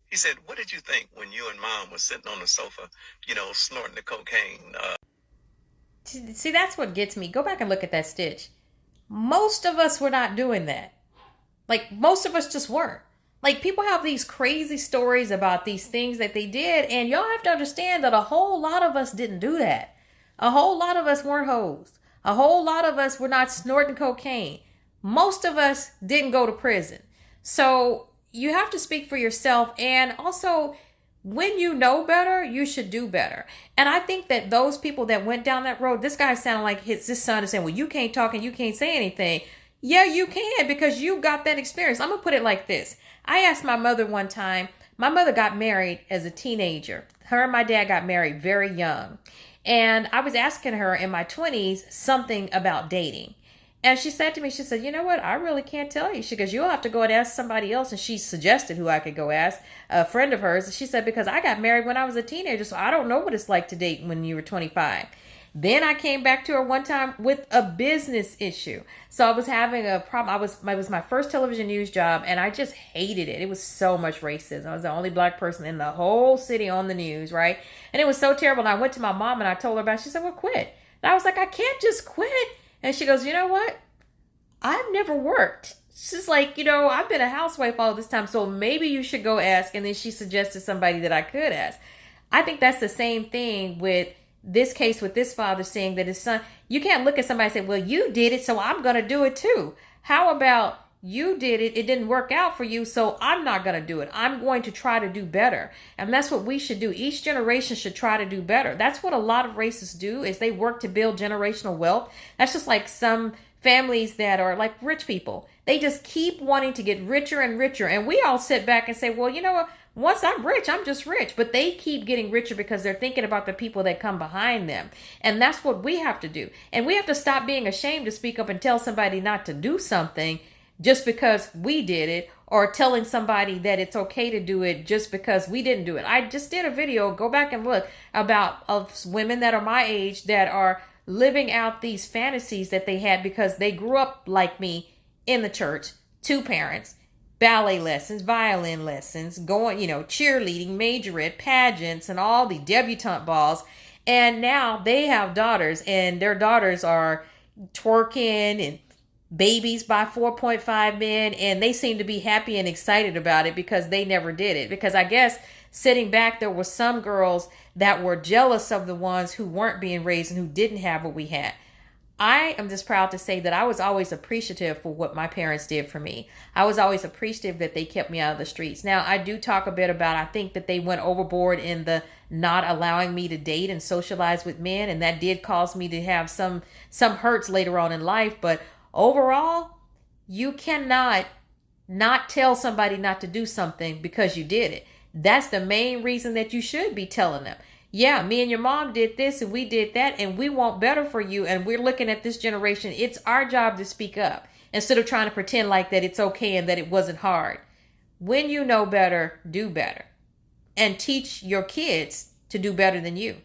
He said, "What did you think when you and Mom was sitting on the sofa, snorting the cocaine?" See, that's what gets me. Go back and look at that stitch. Most of us were not doing that. Like, most of us just weren't. Like, people have these crazy stories about these things that they did, and y'all have to understand that a whole lot of us didn't do that. A whole lot of us weren't hoes. A whole lot of us were not snorting cocaine. Most of us didn't go to prison. So you have to speak for yourself, and also, when you know better, you should do better. And I think that those people that went down that road, this guy sounded like his son is saying, well, you can't talk and you can't say anything. Yeah, you can, because you got that experience. I'm going to put it like this. I asked my mother one time, my mother got married as a teenager. Her and my dad got married very young. And I was asking her in my 20s something about dating. And she said to me, she said, you know what? I really can't tell you. She goes, you'll have to go and ask somebody else. And she suggested who I could go ask, a friend of hers. She said, because I got married when I was a teenager, so I don't know what it's like to date when you were 25. Then I came back to her one time with a business issue. So I was having a problem. It was my first television news job, and I just hated it. It was so much racism. I was the only black person in the whole city on the news, right? And it was so terrible. And I went to my mom and I told her about it. She said, well, quit. And I was like, I can't just quit. And she goes, you know what? I've never worked. She's like, I've been a housewife all this time, so maybe you should go ask. And then she suggested somebody that I could ask. I think that's the same thing with this case with this father saying that his son, you can't look at somebody and say, well, you did it, so I'm going to do it too. How about you did it, it didn't work out for you, so I'm not going to do it. I'm going to try to do better. And that's what we should do. Each generation should try to do better. That's what a lot of racists do, is they work to build generational wealth. That's just like some families that are like rich people. They just keep wanting to get richer and richer. And we all sit back and say, well, you know what? Once I'm rich, I'm just rich. But they keep getting richer because they're thinking about the people that come behind them. And that's what we have to do. And we have to stop being ashamed to speak up and tell somebody not to do something just because we did it, or telling somebody that it's okay to do it just because we didn't do it. I just did a video, go back and look, about of women that are my age that are living out these fantasies that they had because they grew up like me in the church, two parents, ballet lessons, violin lessons, going, cheerleading, majorette, pageants, and all the debutante balls. And now they have daughters, and their daughters are twerking and babies by 4.5 men, and they seem to be happy and excited about it because they never did it. Because I guess sitting back, there were some girls that were jealous of the ones who weren't being raised and who didn't have what we had. I am just proud to say that I was always appreciative for what my parents did for me. I was always appreciative that they kept me out of the streets. Now, I do talk a bit about, I think that they went overboard in the not allowing me to date and socialize with men, and that did cause me to have some hurts later on in life. But overall, you cannot not tell somebody not to do something because you did it. That's the main reason that you should be telling them. Yeah, me and your mom did this and we did that, and we want better for you, and we're looking at this generation. It's our job to speak up instead of trying to pretend like that it's okay and that it wasn't hard. When you know better, do better. And teach your kids to do better than you.